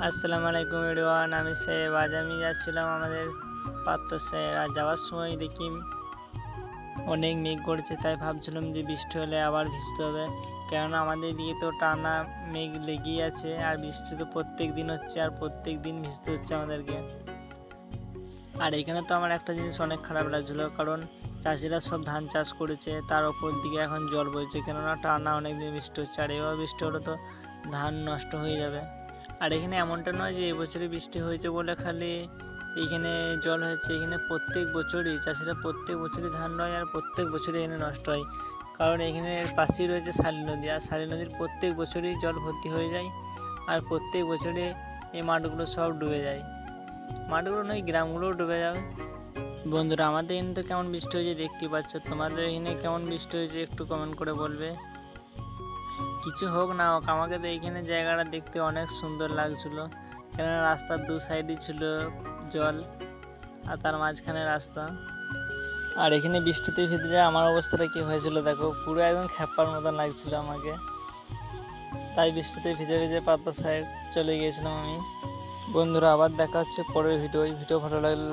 আসসালামু আলাইকুম এভরিওয়ান, আমি সাহেব। আজ আমি যাচ্ছিলাম আমাদের পাত্রসাহের। আর যাওয়ার সময় দেখি অনেক মেঘ করেছে, তাই ভাবছিলাম যে বৃষ্টি হলে আবার ভিজতে হবে, কেননা আমাদের দিকে তো টানা মেঘ লেগেই আছে। আর বৃষ্টি তো প্রত্যেক দিন হচ্ছে, আর প্রত্যেক দিন ভিজতে হচ্ছে আমাদেরকে। আর এখানে তো আমার একটা জিনিস অনেক খারাপ লাগছিলো, কারণ চাষিরা সব ধান চাষ করেছে, তার ওপর দিকে এখন জল বইছে, কেননা টানা অনেক দিন বৃষ্টি হচ্ছে। আর এভাবে বৃষ্টি হলে তো ধান নষ্ট হয়ে যাবে। আর এখানে এমনটা নয় যে এবছরই বৃষ্টি হয়েছে বলে খালি এইখানে জল হয়েছে, এখানে প্রত্যেক বছরই চাষিরা প্রত্যেক বছরই ধান রয়, আর প্রত্যেক বছরই এখানে নষ্ট হয়। কারণ এখানে পাশেই রয়েছে শালী নদী, আর শালী নদীর প্রত্যেক বছরই জল ভর্তি হয়ে যায়, আর প্রত্যেক বছরে এই মাঠগুলো সব ডুবে যায়। মাঠগুলো নয়, গ্রামগুলোও ডুবে যাবে। বন্ধুরা, আমাদের এখানে তো কেমন বৃষ্টি হয়েছে দেখতে পাচ্ছ, তোমাদের এখানে কেমন বৃষ্টি হয়েছে একটু কমেন্ট করে বলবে। কিছু হোক না হোক, আমাকে তো এইখানে জায়গাটা দেখতে অনেক সুন্দর লাগছিল, কেননা রাস্তার দু সাইডই ছিল জল, আর তার মাঝখানে রাস্তা। আর এখানে বৃষ্টিতে ভিজে যায় আমার অবস্থাটা কি হয়েছিল দেখো, পুরো একদম খ্যাপার মতন লাগছিল আমাকে। তাই বৃষ্টিতে ভিজে ভিজে পাতা সাইড চলে গিয়েছিলাম আমি। বন্ধুরা, আবার দেখা হচ্ছে পরের ভিডিও। ভালো লাগলে